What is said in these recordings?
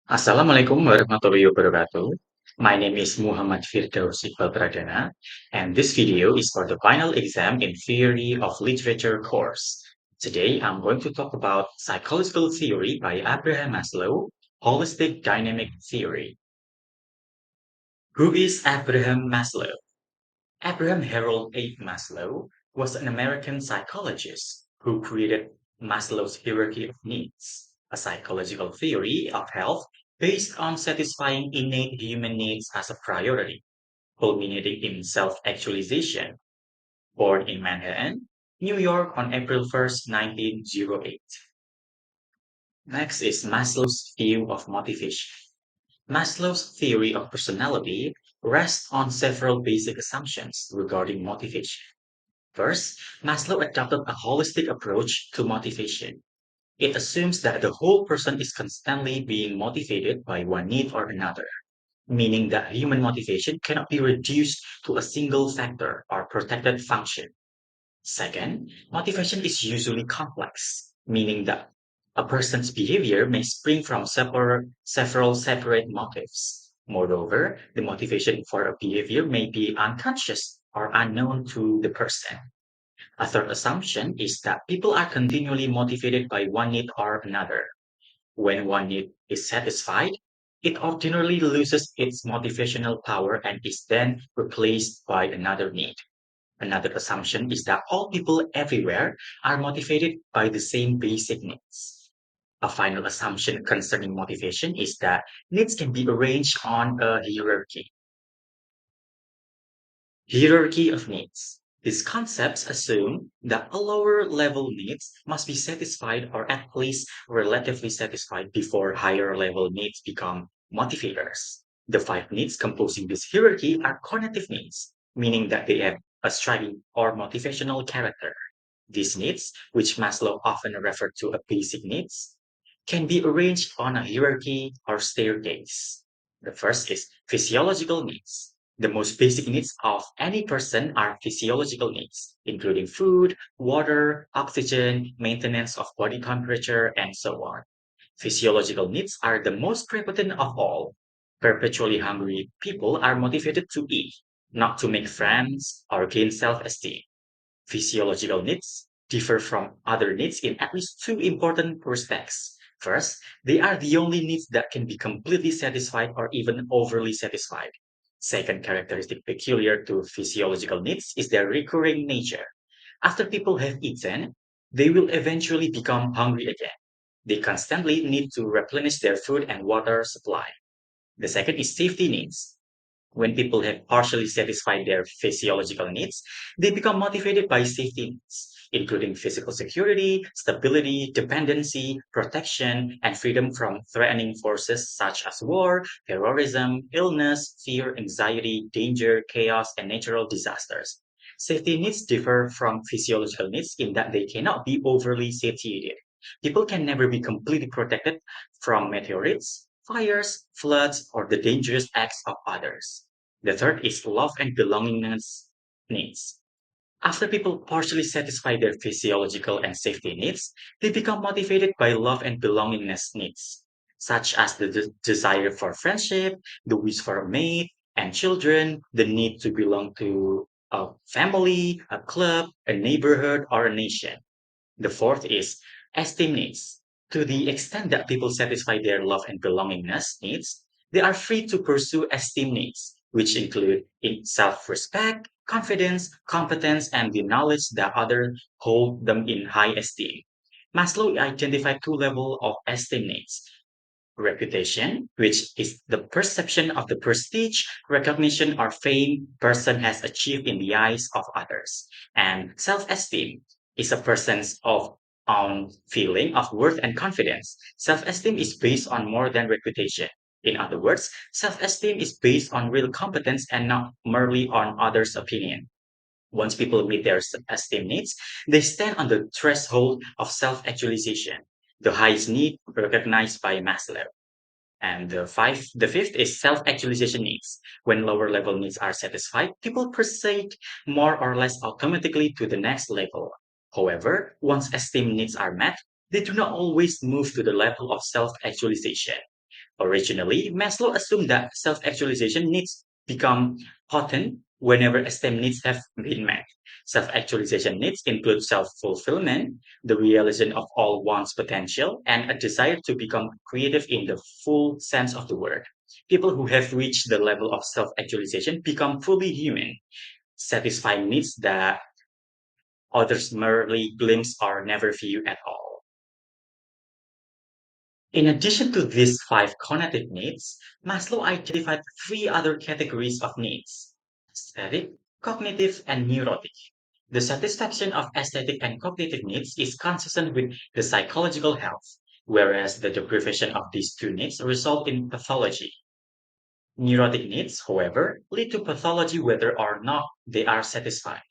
Assalamualaikum warahmatullahi wabarakatuh. My name is Muhammad Firdaus Iqbal Pradana, and this video is for the final exam in Theory of Literature course. Today, I'm going to talk about psychological theory by Abraham Maslow, holistic dynamic theory. Who is Abraham Maslow? Abraham Harold A. Maslow was an American psychologist who created Maslow's hierarchy of needs, a psychological theory of health based on satisfying innate human needs as a priority, culminating in self-actualization. Born in Manhattan, New York on April 1st, 1908. Next is Maslow's view of motivation. Maslow's theory of personality rests on several basic assumptions regarding motivation. First, Maslow adopted a holistic approach to motivation. It assumes that the whole person is constantly being motivated by one need or another, meaning that human motivation cannot be reduced to a single factor or protected function. Second, motivation is usually complex, meaning that a person's behavior may spring from several separate motives. Moreover, the motivation for a behavior may be unconscious or unknown to the person. A third assumption is that people are continually motivated by one need or another. When one need is satisfied, it ordinarily loses its motivational power and is then replaced by another need. Another assumption is that all people everywhere are motivated by the same basic needs. A final assumption concerning motivation is that needs can be arranged on a hierarchy. Hierarchy of needs. These concepts assume that a lower level needs must be satisfied or at least relatively satisfied before higher level needs become motivators. The five needs composing this hierarchy are cognitive needs, meaning that they have a striving or motivational character. These needs, which Maslow often referred to as basic needs, can be arranged on a hierarchy or staircase. The first is physiological needs. The most basic needs of any person are physiological needs, including food, water, oxygen, maintenance of body temperature, and so on. Physiological needs are the most prepotent of all. Perpetually hungry people are motivated to eat, not to make friends or gain self esteem. Physiological needs differ from other needs in at least two important respects. First, they are the only needs that can be completely satisfied or even overly satisfied. Second characteristic peculiar to physiological needs is their recurring nature. After people have eaten, they will eventually become hungry again. They constantly need to replenish their food and water supply. The second is safety needs. When people have partially satisfied their physiological needs, they become motivated by safety needs, including physical security, stability, dependency, protection, and freedom from threatening forces such as war, terrorism, illness, fear, anxiety, danger, chaos, and natural disasters. Safety needs differ from physiological needs in that they cannot be overly satiated. People can never be completely protected from meteorites, fires, floods, or the dangerous acts of others. The third is love and belongingness needs. After people partially satisfy their physiological and safety needs, they become motivated by love and belongingness needs, such as the desire for friendship, the wish for a mate and children, the need to belong to a family, a club, a neighborhood, or a nation. The fourth is esteem needs. To the extent that people satisfy their love and belongingness needs, they are free to pursue esteem needs, which include in self-respect, confidence, competence, and the knowledge that others hold them in high esteem. Maslow identified two levels of esteem needs: reputation, which is the perception of the prestige, recognition, or fame person has achieved in the eyes of others. And self-esteem is a person's own feeling of worth and confidence. Self-esteem is based on more than reputation. In other words, self-esteem is based on real competence and not merely on others' opinion. Once people meet their esteem needs, they stand on the threshold of self-actualization, the highest need recognized by Maslow. And the fifth is self-actualization needs. When lower level needs are satisfied, people proceed more or less automatically to the next level. However, once esteem needs are met, they do not always move to the level of self-actualization. Originally, Maslow assumed that self-actualization needs become potent whenever esteem needs have been met. Self-actualization needs include self-fulfillment, the realization of all one's potential, and a desire to become creative in the full sense of the word. People who have reached the level of self-actualization become fully human, satisfying needs that others merely glimpse or never view at all. In addition to these five cognitive needs, Maslow identified three other categories of needs: aesthetic, cognitive, and neurotic. The satisfaction of aesthetic and cognitive needs is consistent with the psychological health, whereas the deprivation of these two needs result in pathology. Neurotic needs, however, lead to pathology whether or not they are satisfied.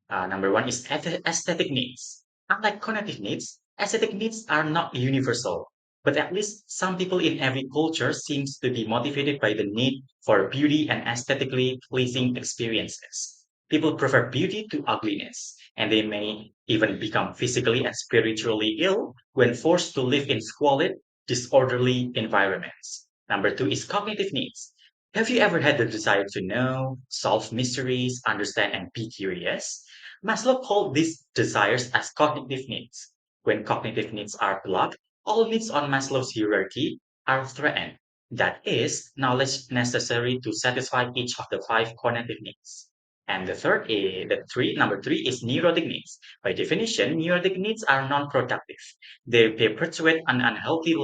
Number one is aesthetic needs. Unlike cognitive needs, aesthetic needs are not universal, but at least some people in every culture seems to be motivated by the need for beauty and aesthetically pleasing experiences. People prefer beauty to ugliness, and they may even become physically and spiritually ill when forced to live in squalid, disorderly environments. Number two is cognitive needs. Have you ever had the desire to know, solve mysteries, understand, and be curious? Maslow called these desires as cognitive needs. When cognitive needs are blocked, all needs on Maslow's hierarchy are threatened. That is, knowledge necessary to satisfy each of the five cognitive needs. And number three is neurotic needs. By definition, neurotic needs are non-productive. They perpetuate an unhealthy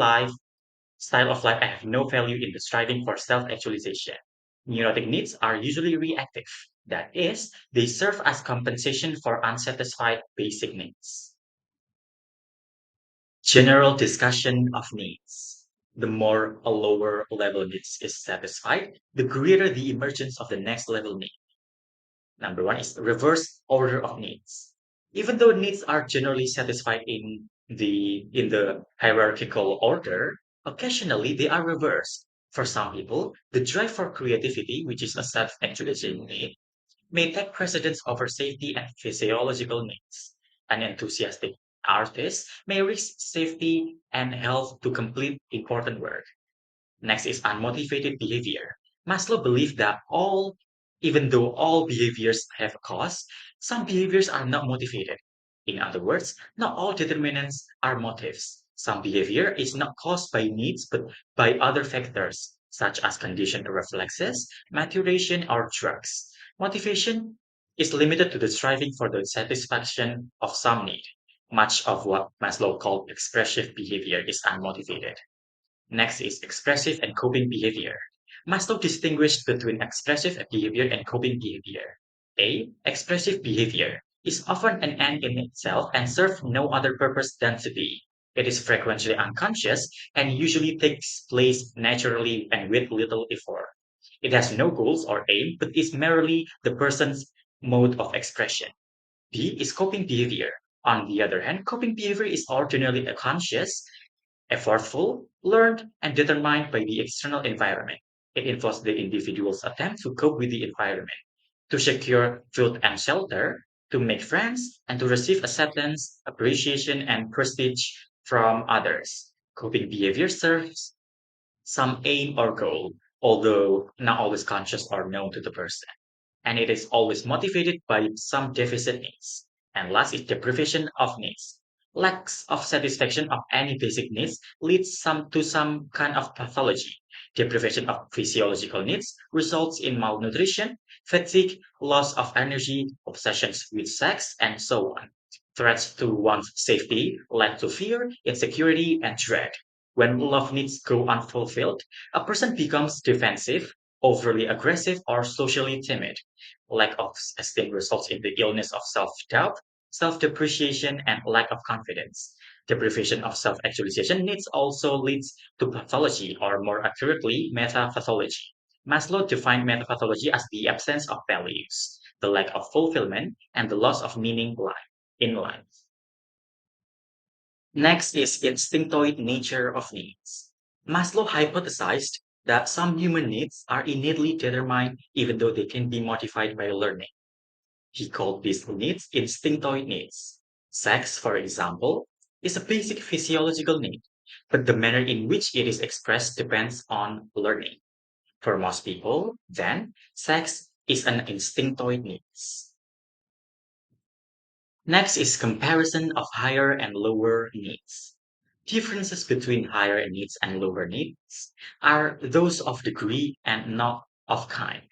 style of life. I have no value in the striving for self-actualization. Neurotic needs are usually reactive. That is, they serve as compensation for unsatisfied basic needs. General discussion of needs. The more a lower level needs is satisfied, the greater the emergence of the next level need. Number one is reverse order of needs. Even though needs are generally satisfied in the hierarchical order, occasionally they are reversed. For some people, the drive for creativity, which is a self-actualization need, may take precedence over safety and physiological needs. An enthusiastic artist may risk safety and health to complete important work. Next is unmotivated behavior. Maslow believed that even though all behaviors have a cause, some behaviors are not motivated. In other words, not all determinants are motives. Some behavior is not caused by needs but by other factors, such as conditioned reflexes, maturation, or drugs. Motivation is limited to the striving for the satisfaction of some need. Much of what Maslow called expressive behavior is unmotivated. Next is expressive and coping behavior. Maslow distinguished between expressive behavior and coping behavior. A. Expressive behavior is often an end in itself and serves no other purpose than to be. It is frequently unconscious and usually takes place naturally and with little effort. It has no goals or aim, but is merely the person's mode of expression. B is coping behavior. On the other hand, coping behavior is ordinarily conscious, effortful, learned, and determined by the external environment. It involves the individual's attempt to cope with the environment, to secure food and shelter, to make friends, and to receive acceptance, appreciation, and prestige from others. Coping behavior serves some aim or goal, although not always conscious or known to the person, and it is always motivated by some deficit needs. And last is deprivation of needs. Lacks of satisfaction of any basic needs leads to some kind of pathology. Deprivation of physiological needs results in malnutrition, fatigue, loss of energy, obsessions with sex, and so on. Threats to one's safety lead to fear, insecurity, and dread. When love needs go unfulfilled, a person becomes defensive, overly aggressive, or socially timid. Lack of esteem results in the illness of self-doubt, self-depreciation, and lack of confidence. Deprivation of self-actualization needs also leads to pathology, or more accurately, metapathology. Maslow defined metapathology as the absence of values, the lack of fulfillment, and the loss of meaning in life. Next is instinctoid nature of needs. Maslow hypothesized that some human needs are innately determined even though they can be modified by learning. He called these needs instinctoid needs. Sex, for example, is a basic physiological need. but the manner in which it is expressed depends on learning. For most people, then, sex is an instinctoid need. Next is comparison of higher and lower needs. Differences between higher needs and lower needs are those of degree and not of kind.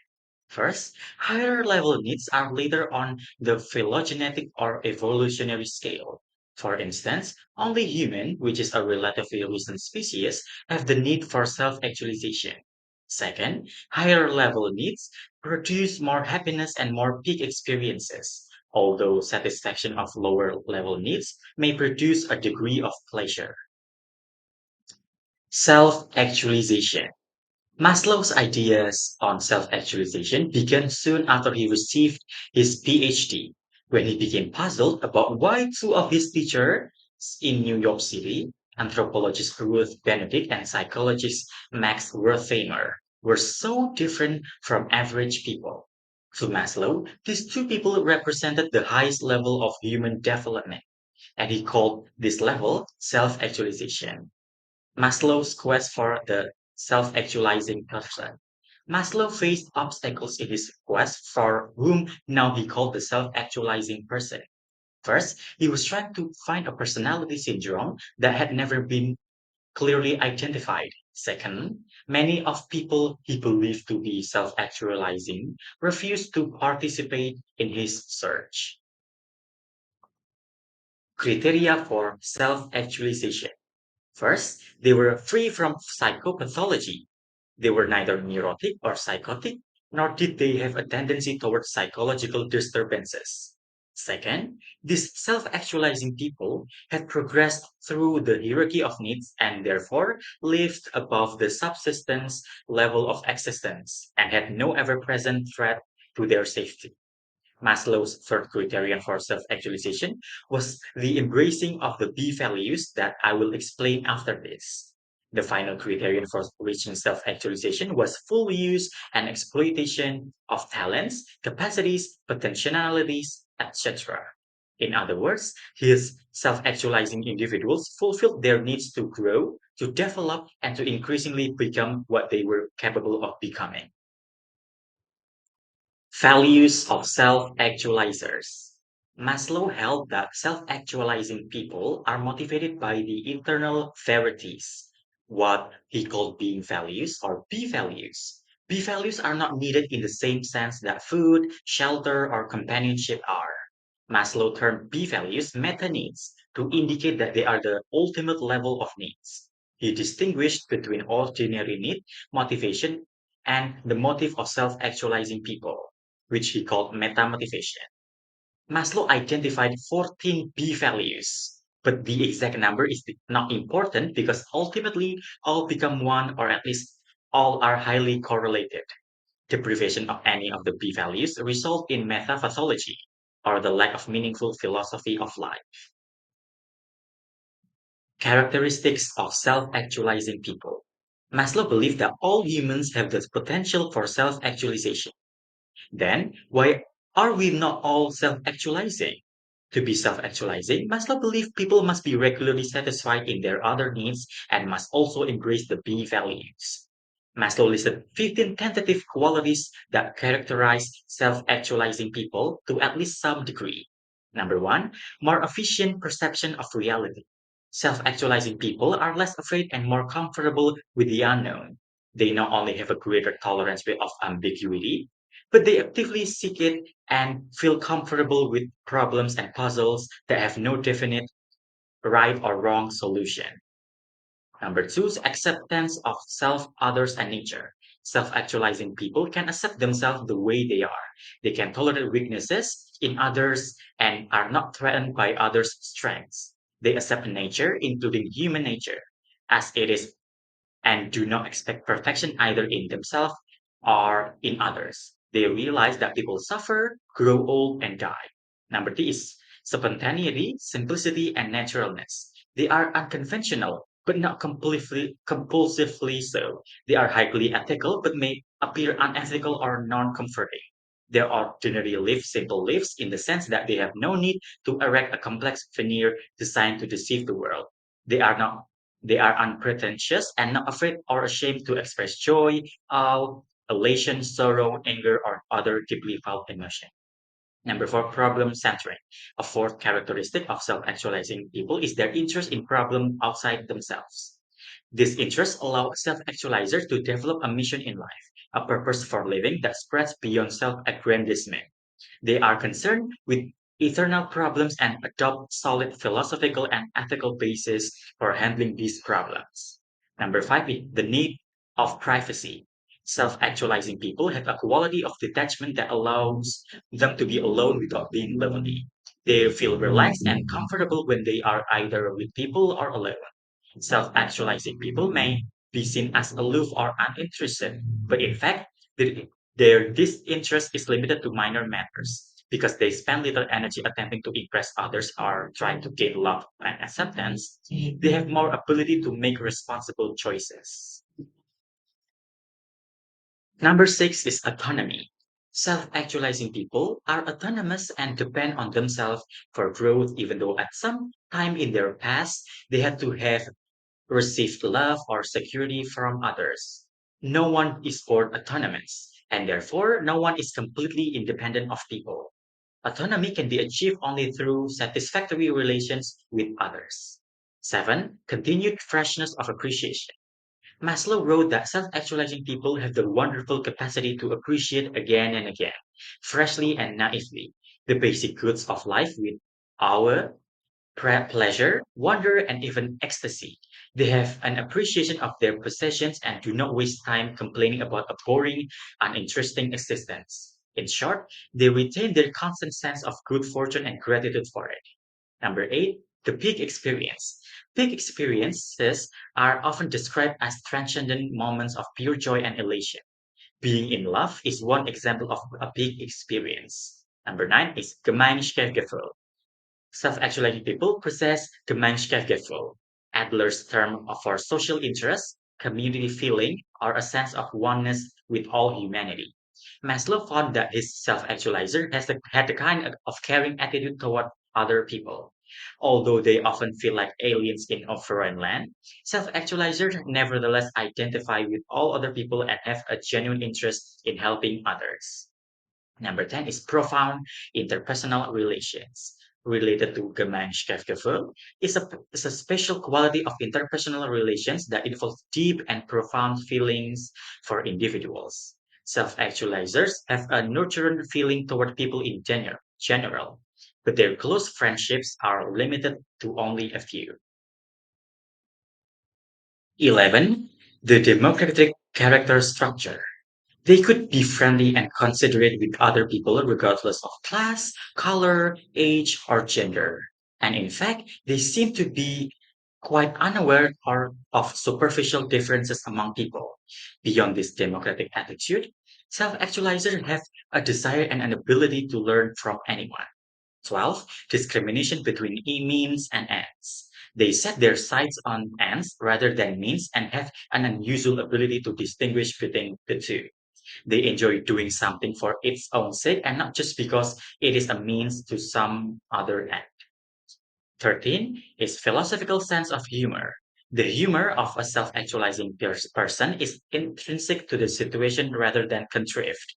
First, higher level needs are later on the phylogenetic or evolutionary scale. For instance, only human, which is a relatively recent species, have the need for self-actualization. Second, higher level needs produce more happiness and more peak experiences, although satisfaction of lower level needs may produce a degree of pleasure. Self-actualization. Maslow's ideas on self-actualization began soon after he received his PhD, when he became puzzled about why two of his teachers in New York City, anthropologist Ruth Benedict and psychologist Max Wertheimer, were so different from average people. To Maslow, these two people represented the highest level of human development, and he called this level self-actualization. Maslow's quest for the self-actualizing person. Maslow faced obstacles in his quest for whom now he called the self-actualizing person. First, he was trying to find a personality syndrome that had never been clearly identified. Second, many of people he believed to be self-actualizing refused to participate in his search. Criteria for self-actualization. First, they were free from psychopathology. They were neither neurotic or psychotic, nor did they have a tendency towards psychological disturbances. Second, these self actualizing people had progressed through the hierarchy of needs and therefore lived above the subsistence level of existence and had no ever present threat to their safety. Maslow's third criterion for self-actualization was the embracing of the B values that I will explain after this. The final criterion for reaching self-actualization was full use and exploitation of talents, capacities, potentialities, etc. In other words, his self-actualizing individuals fulfilled their needs to grow, to develop, and to increasingly become what they were capable of becoming. Values of self-actualizers. Maslow held that self-actualizing people are motivated by the internal verities, what he called being values or B values. B values are not needed in the same sense that food, shelter, or companionship are. Maslow termed B values meta needs to indicate that they are the ultimate level of needs. He distinguished between ordinary need, motivation, and the motive of self-actualizing people, which he called meta-motivation. Maslow identified 14 B values, but the exact number is not important because ultimately all become one or at least all are highly correlated. Deprivation of any of the B values result in metapathology, or the lack of meaningful philosophy of life. Characteristics of self-actualizing people. Maslow believed that all humans have the potential for self-actualization. Then, why are we not all self-actualizing? To be self-actualizing, Maslow believed people must be regularly satisfied in their other needs and must also embrace the B values. Maslow listed 15 tentative qualities that characterize self-actualizing people to at least some degree. Number one, more efficient perception of reality. Self-actualizing people are less afraid and more comfortable with the unknown. They not only have a greater tolerance of ambiguity, but they actively seek it and feel comfortable with problems and puzzles that have no definite right or wrong solution. Number two is acceptance of self, others, and nature. Self actualizing people can accept themselves the way they are. They can tolerate weaknesses in others and are not threatened by others' strengths. They accept nature, including human nature, as it is and do not expect perfection either in themselves or in others. They realize that people suffer, grow old, and die. Number three is spontaneity, simplicity, and naturalness. They are unconventional, but not compulsively so. They are highly ethical, but may appear unethical or non-comforting. They ordinarily live simple lives in the sense that they have no need to erect a complex veneer designed to deceive the world. They are not They are unpretentious and not afraid or ashamed to express joy, awe, elation, sorrow, anger, or other deeply felt emotion. Number four, problem centering. A fourth characteristic of self-actualizing people is their interest in problem outside themselves. These interests allow self-actualizers to develop a mission in life, a purpose for living that spreads beyond self-aggrandizement. They are concerned with eternal problems and adopt solid philosophical and ethical bases for handling these problems. Number five is the need of privacy. Self-actualizing people have a quality of detachment that allows them to be alone without being lonely. They feel relaxed and comfortable when they are either with people or alone. Self-actualizing people may be seen as aloof or uninterested, but in fact, their disinterest is limited to minor matters. Because they spend little energy attempting to impress others or trying to gain love and acceptance, they have more ability to make responsible choices. Number six is autonomy. Self actualizing people are autonomous and depend on themselves for growth, even though at some time in their past they had to have received love or security from others. No one is born autonomous, and therefore no one is completely independent of people. Autonomy can be achieved only through satisfactory relations with others. Seven, continued freshness of appreciation. Maslow wrote that self actualizing people have the wonderful capacity to appreciate again and again, freshly and naively, the basic goods of life with awe, pleasure, wonder, and even ecstasy. They have an appreciation of their possessions and do not waste time complaining about a boring, uninteresting existence. In short, they retain their constant sense of good fortune and gratitude for it. Number eight, the peak experience. Peak experiences are often described as transcendent moments of pure joy and elation. Being in love is one example of a peak experience. Number nine is Gemeinschaftsgefühl. Self-actualizing people possess Gemeinschaftsgefühl, Adler's term for social interest, community feeling, or a sense of oneness with all humanity. Maslow found that his self-actualizer had a kind of caring attitude toward other people. Although they often feel like aliens in a foreign land, self-actualizers nevertheless identify with all other people and have a genuine interest in helping others. Number 10 is profound interpersonal relations. Related to Gemeinschaftsgefühl is a special quality of interpersonal relations that involves deep and profound feelings for individuals. Self-actualizers have a nurturing feeling toward people in general, but their close friendships are limited to only a few. 11. The democratic character structure. They could be friendly and considerate with other people regardless of class, color, age, or gender. And in fact, they seem to be quite unaware of superficial differences among people. Beyond this democratic attitude, self-actualizers have a desire and an ability to learn from anyone. 12. Discrimination between means and ends. They set their sights on ends rather than means and have an unusual ability to distinguish between the two. They enjoy doing something for its own sake and not just because it is a means to some other end. 13 is philosophical sense of humor. The humor of a self-actualizing person is intrinsic to the situation rather than contrived.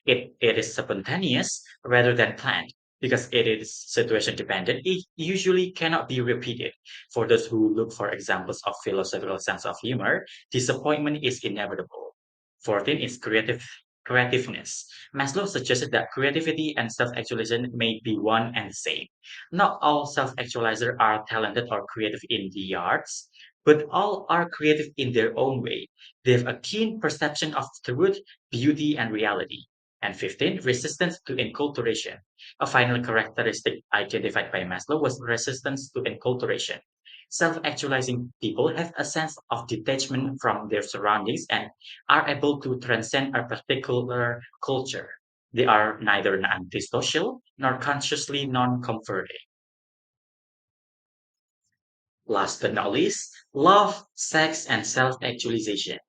It is spontaneous rather than planned. Because it is situation dependent, it usually cannot be repeated. For those who look for examples of philosophical sense of humor, disappointment is inevitable. 14 is creativeness. Maslow suggested that creativity and self-actualization may be one and the same. Not all self-actualizers are talented or creative in the arts, but all are creative in their own way. They have a keen perception of truth, beauty, and reality. And 15, resistance to enculturation. A final characteristic identified by Maslow was resistance to enculturation. Self-actualizing people have a sense of detachment from their surroundings and are able to transcend a particular culture. They are neither antisocial nor consciously non-comforting. Last but not least, love, sex, and self-actualization.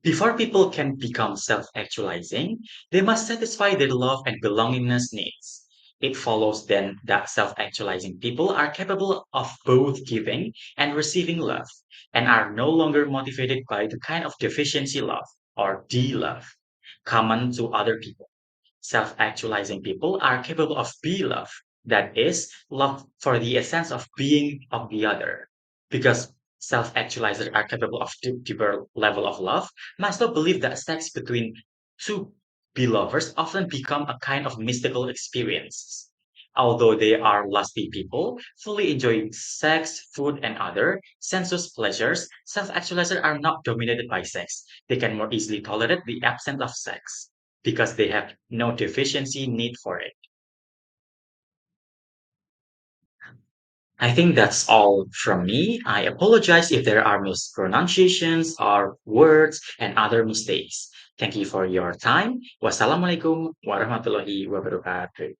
Before people can become self-actualizing, they must satisfy their love and belongingness needs. It follows then that self actualizing people are capable of both giving and receiving love and are no longer motivated by the kind of deficiency love or de love common to other people. Self actualizing people are capable of be love, that is, love for the essence of being of the other. Because self actualizers are capable of deeper level of love, Maslow believed that sex between two belovers often become a kind of mystical experience. Although they are lusty people, fully enjoying sex, food, and other sensuous pleasures, self actualizers are not dominated by sex. They can more easily tolerate the absence of sex because they have no deficiency need for it. I think that's all from me. I apologize if there are mispronunciations or words and other mistakes. Thank you for your time. Wassalamualaikum warahmatullahi wabarakatuh.